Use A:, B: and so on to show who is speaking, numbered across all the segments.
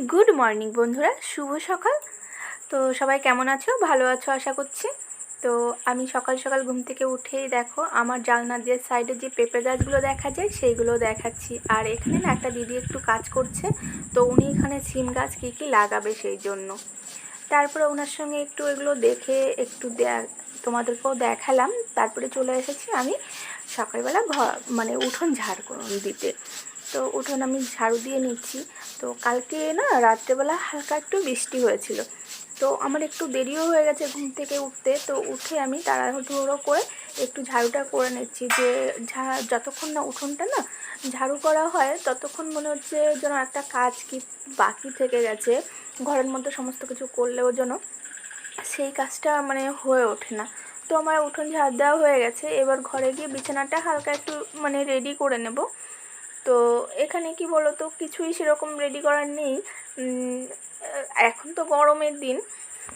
A: Good morning बंधुरा शुभ सकाल। तो सबाई केमन आछो? भालो आछो आशा करछि। तो आमी सकाल सकाल घुम थेके उठेई देखो आमार जालना दिये साइडे जे पेঁপে गाछगुलो देखा जाय सेइगुलो देखाच्छि। आर एखाने ना एकटा दिदी एकटु काज करछे, तो उनी एखाने सिम गाछ कि कि लागाबे सेई जोन्नो। तारपरे ओनार संगे एकटु एगुलो देखे एकटु তোমাদেরকেও দেখালাম। তারপরে চলে এসেছি আমি সকালবেলা মানে উঠোন ঝাড় দিতে। তো উঠোন আমি ঝাড়ু দিয়ে নিচ্ছি। তো কালকে না রাত্রেবেলা হালকা একটু বৃষ্টি হয়েছিল, তো আমার একটু দেরিও হয়ে গেছে ঘুম থেকে উঠতে। তো উঠে আমি তাড়াহুড়ো করে একটু ঝাড়ুটা করে নিচ্ছি, যে যতক্ষণ না উঠোনটা না ঝাড়ু করা হয় ততক্ষণ মনে হচ্ছে যেন একটা কাজ কি বাকি থেকে গেছে ঘরের মধ্যে, সমস্ত কিছু করলেও যেন সেই কাজটা মানে হয়ে ওঠে না। তো আমার উঠোন ঝাড় দেওয়া হয়ে গেছে, এবার ঘরে গিয়ে বিছানাটা হালকা একটু মানে রেডি করে নেব। তো এখানে কি বলো তো, কিছুই সেরকম রেডি করার নেই। এখন তো গরমের দিন,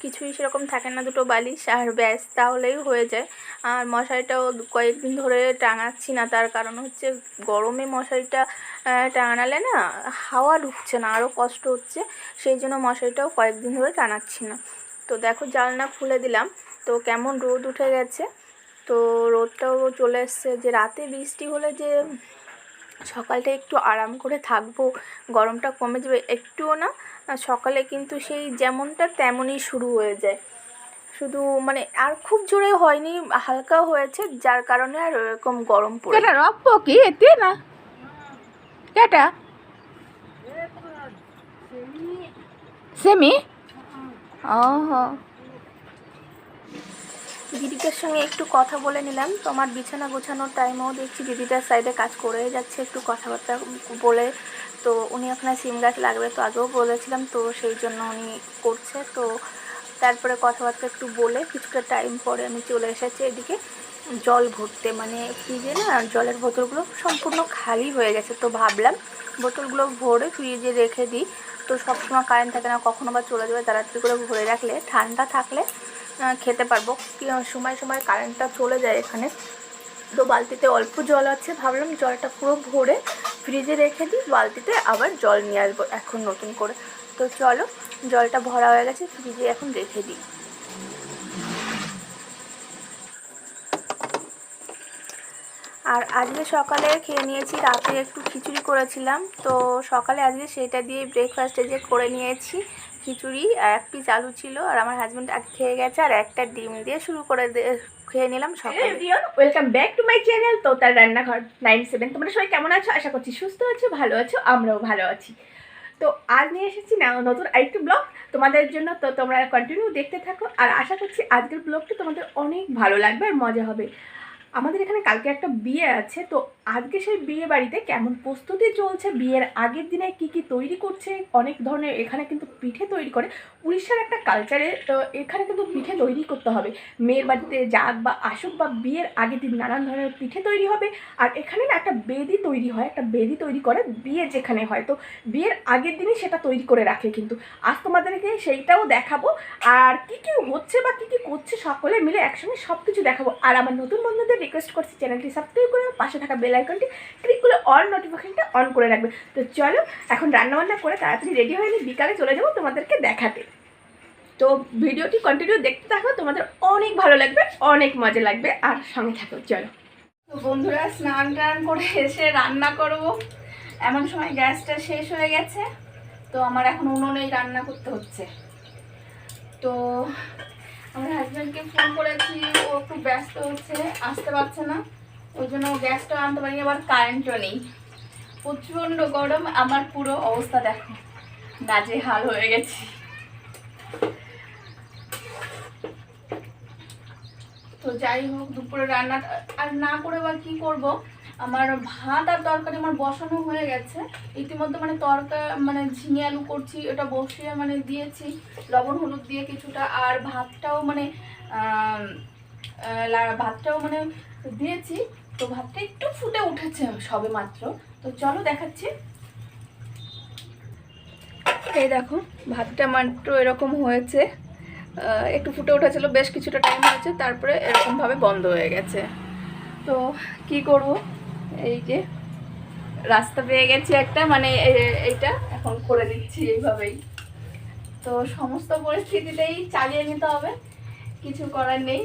A: কিছুই সেরকম থাকে না, দুটো বালিশ আর ব্যাস তাহলেই হয়ে যায়। আর মশারিটাও কয়েকদিন ধরে টাঙাচ্ছি না, তার কারণ হচ্ছে গরমে মশারিটা টাঙালে না হাওয়া ঢুকছে না, আরও কষ্ট হচ্ছে, সেই জন্য মশারিটাও কয়েকদিন ধরে টাঙাচ্ছি না। তো দেখো জানলা খুলে দিলাম, তো কেমন রোদ উঠে গেছে। তো রোদটাও চলে এসছে, যে রাতে বৃষ্টি হলে যে সকালটা একটু আরাম করে থাকবো, গরমটা কমে যাবে একটুও না, সকালে কিন্তু সেই যেমনটা তেমনই শুরু হয়ে যায়। শুধু মানে আর খুব জোরে হয়নি, হালকা হয়েছে, যার কারণে আর এরকম গরম পড়ে।
B: কেটা রপ্প কি এতে না কেটা সেমি
A: দিদিটার সঙ্গে একটু কথা বলে নিলাম। তো আমার বিছানা গোছানোর টাইমেও দেখছি দিদিটার সাইডে কাজ করে যাচ্ছে, একটু কথাবার্তা বলে। তো উনি ওখানে সিম গাছ লাগবে, তো আগেও বলেছিলাম, তো সেই জন্য উনি করছে। তো তারপরে কথাবার্তা একটু বলে কিছুটা টাইম পরে আমি চলে এসেছি এদিকে জল ভরতে। মানে ফ্রিজে না জলের বোতলগুলো সম্পূর্ণ খালি হয়ে গেছে, তো ভাবলাম বোতলগুলো ভরে ফ্রিজে রেখে দিই। তো সবসময় কারেন্ট থাকে না, কখনো বা চলে যাবে, তাড়াতাড়ি করে ভরে রাখলে ঠান্ডা থাকলে খেতে পারবো। সময় সময় কারেন্টটা চলে যায় এখানে। তো বালতিতে অল্প জল আছে, ভাবলাম জলটা পুরো ভরে ফ্রিজে রেখে দিই, বালতিতে আবার জল নিয়ে আসবো এখন নতুন করে। তো চলো, জলটা ভরা হয়ে গেছে, ফ্রিজে এখন রেখে দিই। আর আজকে সকালে খেয়ে নিয়েছি, রাতে একটু খিচুড়ি করেছিলাম, তো সকালে আজকে সেটা দিয়ে ব্রেকফাস্টে যে করে নিয়েছি খিচুড়ি, এক পিস আলু ছিল, আর আমার হাজব্যান্ড খেয়ে গেছে, আর একটা ডিম দিয়ে শুরু করে খেয়ে নিলাম সকালে।
B: Welcome back to my channel তোতার রান্নাঘর 97। তোমরা সবাই কেমন আছো? আশা করছি সুস্থ আছো, ভালো আছো, আমরাও ভালো আছি। তো আজ নিয়ে এসেছি না নতুন আরেকটু ব্লগ তোমাদের জন্য, তো তোমরা কন্টিনিউ দেখতে থাকো, আর আশা করছি আজকের ব্লগটা তোমাদের অনেক ভালো লাগবে আর মজা হবে। আমাদের এখানে কালকে একটা বিয়ে আছে, তো আজকে সেই বিয়ে বাড়িতে কেমন প্রস্তুতি চলছে, বিয়ের আগের দিনে কি কি তৈরি করছে, অনেক ধরনের এখানে কিন্তু পিঠে তৈরি করে। উড়িষ্যার একটা কালচারে তো এখানে কিন্তু পিঠে তৈরি করতে হবে, মেয়ের বাড়িতে যাক বা আসুক বা বিয়ের আগের দিন নানান ধরনের পিঠে তৈরি হবে। আর এখানে না একটা বেদি তৈরি হয়, একটা বেদি তৈরি করে বিয়ে যেখানে হয়, তো বিয়ের আগের দিনই সেটা তৈরি করে রাখে। কিন্তু আজ তোমাদেরকে সেইটাও দেখাবো, আর কি কি হচ্ছে বা কি কি করছে সকলে মিলে একসঙ্গে সব কিছু দেখাবো। আর আমার নতুন বন্ধুদের রিকোয়েস্ট করছি চ্যানেলটি সাবস্ক্রাইব করে পাশে থাকা বেল আইকনটি ক্লিক করে অল নোটিফিকেশনটা অন করে রাখবে। তো চলো এখন রান্নাবান্না করে তাড়াতাড়ি রেডি হয়ে নিই, বিকালে চলে যাবো তোমাদেরকে দেখাতে। তো ভিডিওটি কন্টিনিউ দেখতে থাকো, তোমাদের অনেক ভালো লাগবে, অনেক মজা লাগবে, আর সঙ্গে থাকো। চলো।
A: তো বন্ধুরা স্নান টান করে এসে রান্না করব, এমন সময় গ্যাসটা শেষ হয়ে গেছে, তো আমার এখন উনুনেই রান্না করতে হচ্ছে। তো আমার হাজব্যান্ডকে ফোন করেছি, ও খুব ব্যস্ত হচ্ছে, আসতে পারছে না, ওই জন্য গ্যাসটা আনতে পারিনি, আবার কারেন্টও নেই, প্রচণ্ড গরম, আমার পুরো অবস্থা দেখো নাজেহাল হয়ে গেছি। তো যাই হোক, দুপুরে রান্না আর না করে বা কী করবো, আমার ভাত আর তরকারি আমার বসানো হয়ে গেছে ইতিমধ্যে। মানে মানে ঝিঙে আলু করছি, ওটা বসিয়ে মানে দিয়েছি লবণ হলুদ দিয়ে কিছুটা, আর ভাতটাও মানে দিয়েছি। তো ভাতটা একটু ফুটে উঠেছে সবে মাত্র, তো চলো দেখাচ্ছি। এই দেখো ভাতটা মাত্র এরকম হয়েছে, একটু ফুটে উঠেছিল, বেশ কিছুটা টাইম হয়েছে, তারপরে এরকমভাবে বন্ধ হয়ে গেছে। তো কি করব, এই যে রাস্তা পেয়ে গেছি একটা, মানে এইটা
B: এখন করে দিচ্ছি এইভাবেই। তো সমস্ত পরিস্থিতিতেই চালিয়ে নিতে হবে, কিছু করার নেই।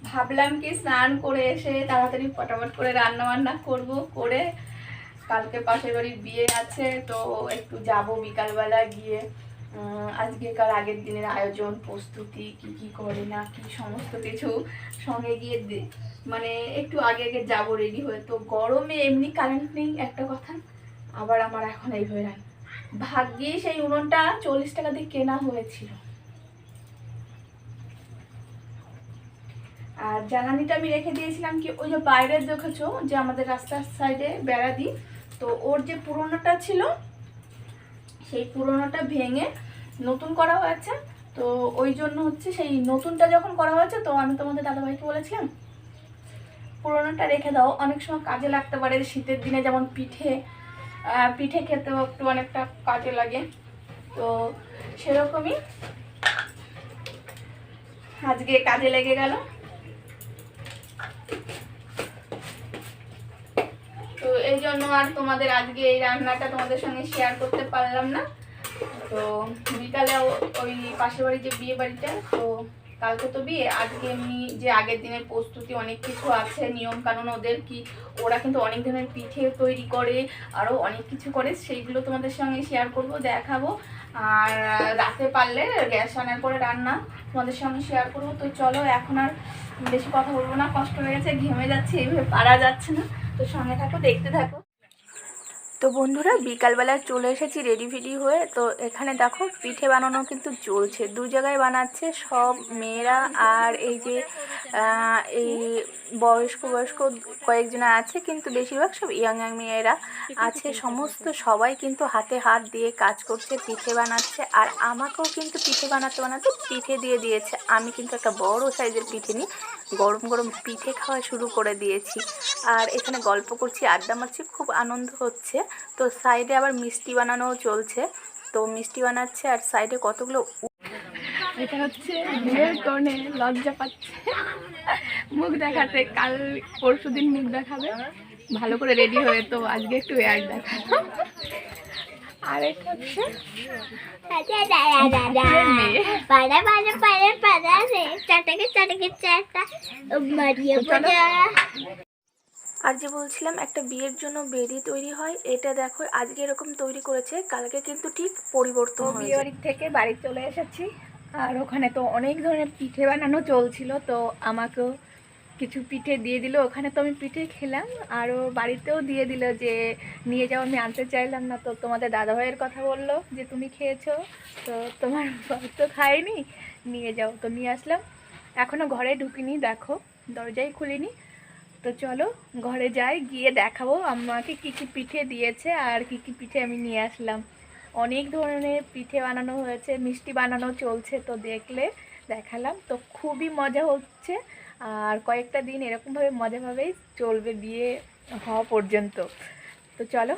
B: ভাবলাম কি স্নান করে এসে তাড়াতাড়ি ফটাফট করে রান্না বান্না করব, করে কালকে পাশের বাড়ির বিয়ে আছে, তো একটু যাব বিকালবেলা গিয়ে আজকেকার আগের দিনের আয়োজন প্রস্তুতি কি কি করে না কি সমস্ত কিছু সঙ্গে গিয়ে মানে একটু আগে আগে যাব রেডি হয়ে। তো গরমে এমনি কারেন্ট নেই একটা কথা, আবার আমার এখন এই হয়ে রান। ভাগ্যে সেই উনুনটা 40 টাকা দিয়ে কেনা হয়েছিল। আর জ্বালানিটা আমি রেখে দিয়েছিলাম কি, ওই যে বাইরের দেখেছো যে আমাদের রাস্তার সাইডে বেড়া দিই, তো ওর যে পুরোনোটা ছিল সেই পুরোনোটা ভেঙে নতুন করা হয়েছে। তো ওই জন্য হচ্ছে সেই নতুনটা যখন করা হয়েছে, তো আমি তোমাদের দাদাভাইকে বলেছিলাম পুরোনোটা রেখে দাও, অনেক সময় কাজে লাগতে পারে। শীতের দিনে যেমন পিঠে খেতেও একটু অনেকটা কাজে লাগে, তো সেরকমই আজকে কাজে লেগে গেল। তো এই জন্য আর তোমাদের আজকে এই রান্নাটা তোমাদের সঙ্গে শেয়ার করতে পারলাম না। তো বিকালে ওই পাশের বাড়ির যে বিয়ে বাড়িটা, তো কালকে তো বিয়ে, আজকে এমনি যে আগের দিনের প্রস্তুতি অনেক কিছু আছে, নিয়ম কানুন ওদের কি, ওরা কিন্তু অনেক ধরনের পিঠে তৈরি করে, আরও অনেক কিছু করে, সেইগুলো তোমাদের সঙ্গে শেয়ার করব, দেখাবো। আর রাতে পারলে গ্যাস আনার পরে রান্না তোমাদের সঙ্গে শেয়ার করবো। তো চলো, এখন আর বেশি কথা বলবো না, কষ্ট হয়ে গেছে, ঘেমে যাচ্ছে, এইভাবে পারা যাচ্ছে না। তো সঙ্গে থাকো, দেখতে থাকো।
A: তো বন্ধুরা বিকালবেলায় চলে এসেছি রেডি ফেডি হয়ে। তো এখানে দেখো পিঠে বানানো কিন্তু চলছে, দু জায়গায় বানাচ্ছে সব মেয়েরা। আর এই যে এই বয়স্ক কয়েকজন আছে, কিন্তু বেশিরভাগ সব ইয়াং মেয়েরা আছে, সমস্ত সবাই কিন্তু হাতে হাত দিয়ে কাজ করছে, পিঠে বানাচ্ছে। আর আমাকেও কিন্তু পিঠে বানাতে পিঠে দিয়ে দিয়েছে। আমি কিন্তু একটা বড় সাইজের পিঠে নিয়ে গরম গরম পিঠে খাওয়া শুরু করে দিয়েছি। আর এখানে গল্প করছি, আড্ডা মারছি, খুব আনন্দ হচ্ছে। তো সাইডে আবার মিষ্টি বানানোও চলছে, তো মিষ্টি বানাচ্ছে। আর সাইডে কতগুলো,
B: এটা হচ্ছে বিয়ের কনে লজ্জা পাচ্ছে মুখ দেখাতে, কাল পরশু দিন মুখ দেখাবে ভালো করে রেডি হয়ে, তো আজকে একটু এয়ার দেখানো। আর এটা হচ্ছে
A: আর যে বলছিলাম একটা বিয়ের জন্য বেদি তৈরি হয়, এটা দেখো আজকে এরকম তৈরি করেছে, কালকে কিন্তু ঠিক পরিবর্তন হয়ে
B: বিয়ে বাড়ির থেকে বাড়ি চলে এসেছি। আর ওখানে তো অনেক ধরনের পিঠে বানানো চলছিল, তো আমাকেও কিছু পিঠে দিয়ে দিল। ওখানে তো আমি পিঠে খেলাম, আরও বাড়িতেও দিয়ে দিল যে নিয়ে যাও। আমি আনতে চাইলাম না, তো তোমাদের দাদাভাইয়ের কথা বললো যে তুমি খেয়েছো, তো তোমার তো খায়নি, নিয়ে যাও। তো নিয়ে আসলাম, এখনও ঘরে ঢুকিনি, দেখো দরজাই খুলিনি। তো চলো ঘরে যাই, গিয়ে দেখাবো আমাকে কি কি পিঠে দিয়েছে আর কি কি পিঠে আমি নিয়ে আসলাম। অনেক ধরনের পিঠে বানানো হয়েছে, মিষ্টি বানানো চলছে, তো দেখালাম। তো খুবই মজা হচ্ছে, আর কয়েকটা দিন এরকমভাবে মজাভাবেই চলবে বিয়ে হওয়া পর্যন্ত। তো চলো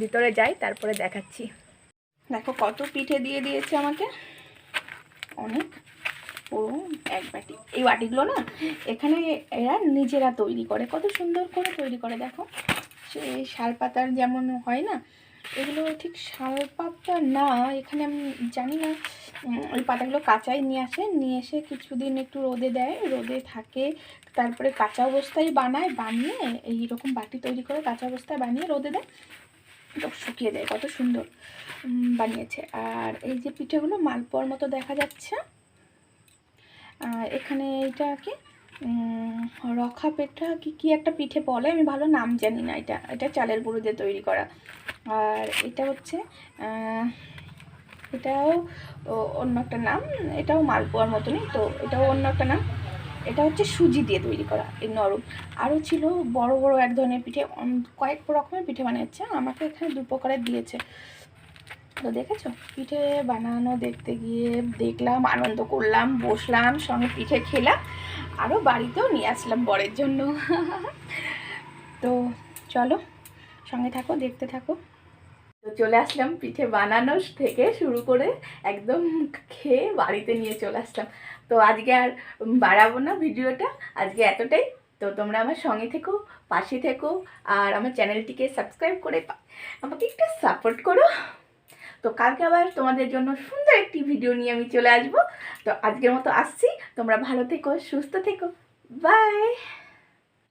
B: ভিতরে যাই, তারপরে দেখাচ্ছি। দেখো কত পিঠে দিয়ে দিয়েছে আমাকে, অনেক, ও এক বাটি। এই বাটিগুলো না এখানে এরা নিজেরা তৈরি করে, কত সুন্দর করে তৈরি করে। দেখো সে শালপাতার যেমন হয় না, এগুলো ঠিক শালপাতা না, এখানে আমি জানি না, ওই পাতাগুলো কাঁচাই নিয়ে এসে কিছুদিন একটু রোদে দেয়, রোদে থাকে, তারপরে কাঁচা অবস্থায় বানিয়ে এইরকম বাটি তৈরি করে কাঁচা অবস্থায় বানিয়ে রোদে দেয়, তো শুকিয়ে দেয়। কত সুন্দর বানিয়েছে। আর এই যে পিঠেগুলো মালপোয়ার মতো দেখা যাচ্ছে। আর এখানে এইটাকে রখা পিঠা কি একটা পিঠে বলে, আমি ভালো নাম জানি না। এটা চালের গুঁড়ো দিয়ে তৈরি করা। আর এটা হচ্ছে এটাও অন্য একটা নাম, এটাও মালপোয়ার মতনই, তো এটাও অন্য একটা নাম। এটা হচ্ছে সুজি দিয়ে তৈরি করা, এই নরম। আরও ছিল বড় বড় এক ধরনের পিঠে, কয়েক রকমের পিঠে বানিয়েছে, আমাকে এখানে 2 প্রকারের দিয়েছে। তো দেখেছো পিঠে বানানো দেখতে গিয়ে দেখলাম, আনন্দ করলাম, বসলাম, সঙ্গে পিঠে খেলাম, আরও বাড়িতেও নিয়ে আসলাম বরের জন্য। তো চলো সঙ্গে থাকো, দেখতে থাকো। তো চলে আসলাম পিঠে বানানো থেকে শুরু করে একদম খেয়ে বাড়িতে নিয়ে চলে আসলাম। তো আজকে আর বাড়াবো না ভিডিওটা, আজকে এতটাই। তো তোমরা আমার সঙ্গে থেকো, পাশে থেকো, আর আমার চ্যানেলটিকে সাবস্ক্রাইব করে আমাকে একটু সাপোর্ট করো। তো কালকে আবার তোমাদের জন্য সুন্দর একটি ভিডিও নিয়ে আমি চলে আসবো। তো আজকের মতো আসছি, তোমরা ভালো থেকো, সুস্থ থেকো, বাই।